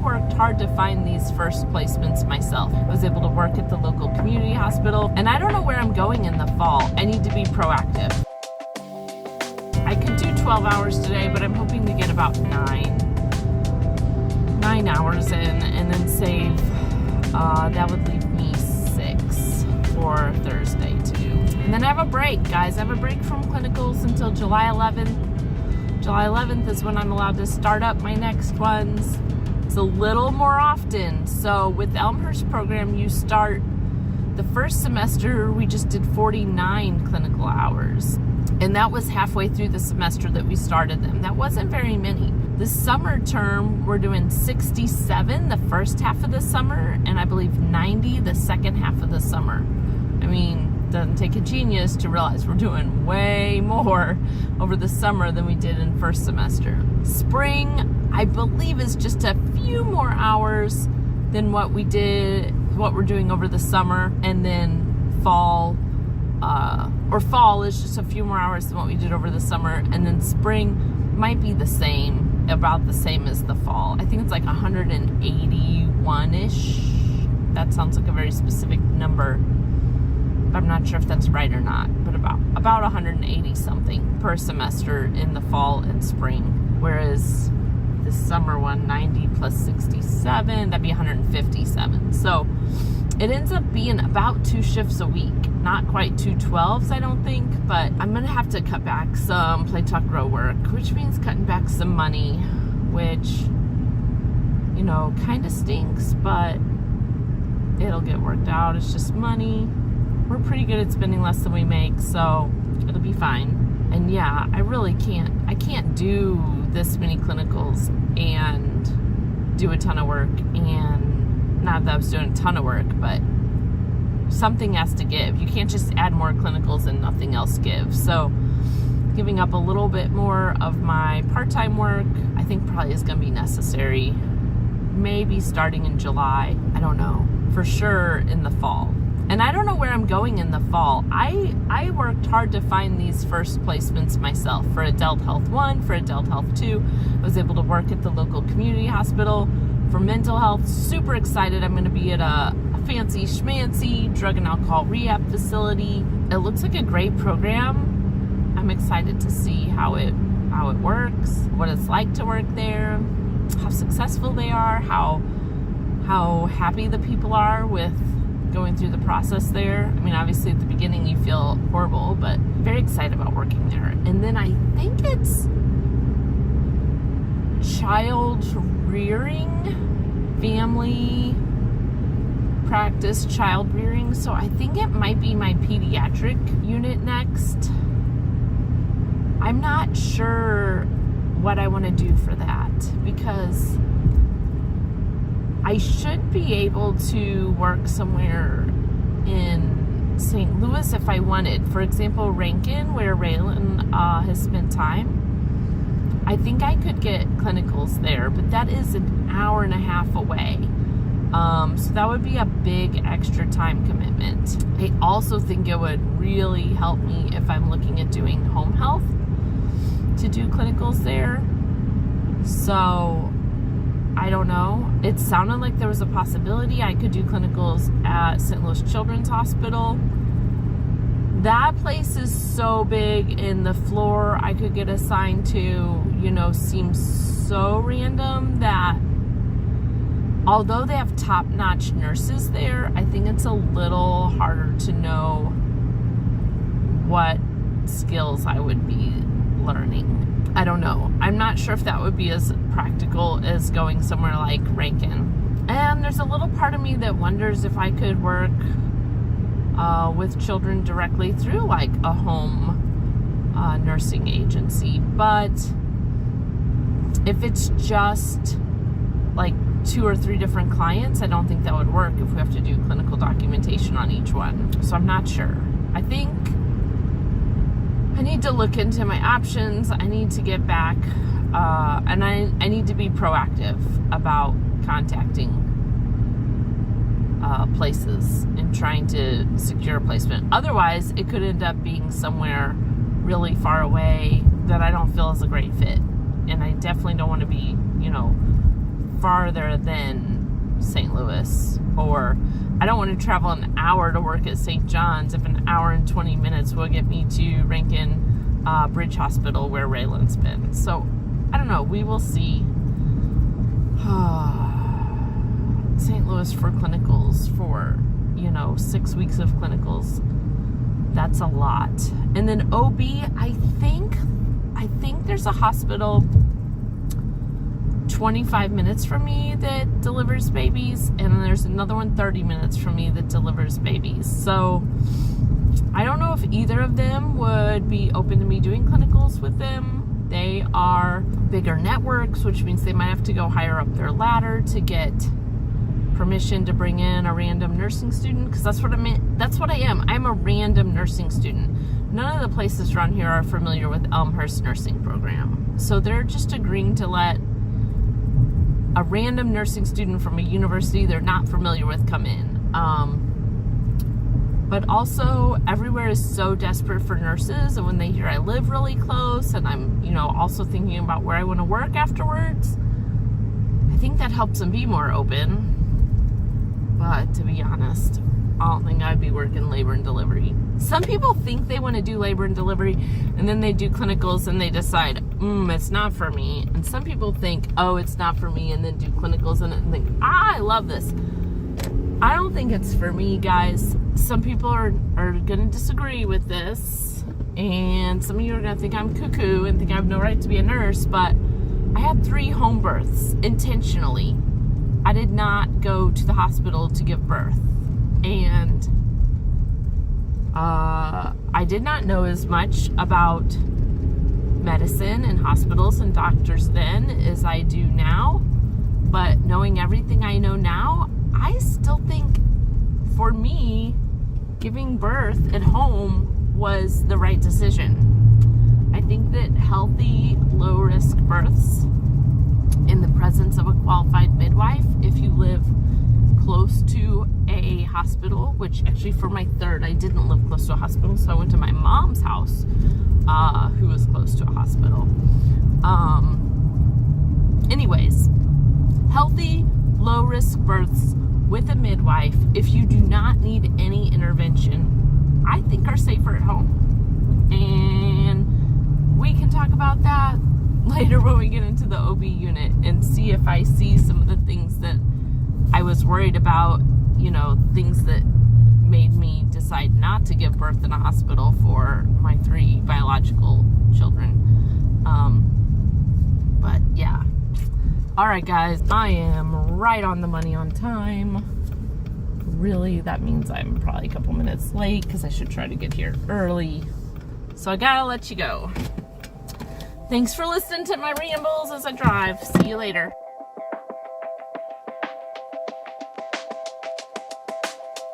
worked hard to find these first placements myself. I was able to work at the local community hospital, and I don't know where I'm going in the fall. I need to be proactive. I could do 12 hours today, but I'm hoping to get about 9 hours in and then save. That would leave me 6 for Thursday to do. And then I have a break, guys. I have a break from clinicals until July 11th. July 11th is when I'm allowed to start up my next ones. It's a little more often. So with the Elmhurst program, you start the first semester, we just did 49 clinical hours. And that was halfway through the semester that we started them. That wasn't very many. The summer term, we're doing 67 the first half of the summer, and I believe 90 the second half of the summer. I mean, it doesn't take a genius to realize we're doing way more over the summer than we did in first semester. Spring, I believe, is just a few more hours than what we're doing over the summer, and then fall is just a few more hours than what we did over the summer, and then spring might be the same, about the same as the fall. I think it's like 181-ish. That sounds like a very specific number. I'm not sure if that's right or not, but about 180 something per semester in the fall and spring, whereas this summer one, 90 plus 67, that'd be 157. So it ends up being about 2 shifts a week, not quite 2 12s, I don't think, but I'm gonna have to cut back some play, talk, grow work, which means cutting back some money, which, you know, kind of stinks, but it'll get worked out. It's just money. We're pretty good at spending less than we make, so it'll be fine. And yeah, I can't do this many clinicals and do a ton of work, and not that I was doing a ton of work, but something has to give. You can't just add more clinicals and nothing else gives. So giving up a little bit more of my part-time work, I think probably is going to be necessary. Maybe starting in July. I don't know. For sure in the fall. And I don't know where I'm going in the fall. I worked hard to find these first placements myself for Adult Health 1, for Adult Health 2. I was able to work at the local community hospital. For mental health, super excited. I'm going to be at a fancy schmancy drug and alcohol rehab facility. It looks like a great program. I'm excited to see how it works, what it's like to work there, how successful they are, how happy the people are with going through the process there. I mean, obviously at the beginning you feel horrible, but very excited about working there. And then I think it's child rearing, family practice child rearing. So I think it might be my pediatric unit next. I'm not sure what I want to do for that, because I should be able to work somewhere in St. Louis if I wanted. For example, Rankin, where Raylan has spent time. I think I could get clinicals there, but that is an hour and a half away. So that would be a big extra time commitment. I also think it would really help me if I'm looking at doing home health to do clinicals there. So I don't know. It sounded like there was a possibility I could do clinicals at St. Louis Children's Hospital. That place is so big, and the floor I could get assigned to, seems so random that although they have top-notch nurses there, I think it's a little harder to know what skills I would be learning. I don't know. I'm not sure if that would be as practical as going somewhere like Rankin. And there's a little part of me that wonders if I could work with children directly through like a home nursing agency. But if it's just like 2 or 3 different clients, I don't think that would work if we have to do clinical documentation on each one. So I'm not sure. I think I need to look into my options. I need to get back, and I need to be proactive about contacting places and trying to secure a placement. Otherwise, it could end up being somewhere really far away that I don't feel is a great fit. And I definitely don't want to be, farther than St. Louis, or I don't want to travel an hour to work at St. John's if an hour and 20 minutes will get me to Rankin Bridge Hospital where Raylan's been. So I don't know, we will see. St. Louis for clinicals for 6 weeks of clinicals, that's a lot. And then OB, I think there's a hospital 25 minutes from me that delivers babies, and then there's another one 30 minutes from me that delivers babies. So I don't know if either of them would be open to me doing clinicals with them. They are bigger networks, which means they might have to go higher up their ladder to get permission to bring in a random nursing student, because that's what I meant. That's what I am. I'm a random nursing student. None of the places around here are familiar with Elmhurst nursing program, so they're just agreeing to let a random nursing student from a university they're not familiar with come in. But also, everywhere is so desperate for nurses, and when they hear I live really close, and I'm also thinking about where I want to work afterwards, I think that helps them be more open. But to be honest, I don't think I'd be working labor and delivery. Some people think they want to do labor and delivery, and then they do clinicals and they decide, it's not for me. And some people think, it's not for me, and then do clinicals and think, I love this. I don't think it's for me, guys. Some people are going to disagree with this, and some of you are going to think I'm cuckoo and think I have no right to be a nurse, but I had 3 home births intentionally. I did not go to the hospital to give birth, and I did not know as much about medicine and hospitals and doctors then as I do now, but knowing everything I know now, I still think for me, giving birth at home was the right decision. I think that healthy, low-risk births in the presence of a qualified midwife, if you live close to a hospital, which actually for my 3rd, I didn't live close to a hospital, so I went to my mom's house, who was close to a hospital. Anyways, healthy, low-risk births with a midwife, if you do not need any intervention, I think are safer at home. And we can talk about that later when we get into the OB unit and see if I see some of the things that I was worried about, things that made me decide not to give birth in a hospital for my 3 biological children. But yeah. All right, guys, I am right on the money on time. Really, that means I'm probably a couple minutes late because I should try to get here early. So I gotta let you go. Thanks for listening to my rambles as I drive. See you later.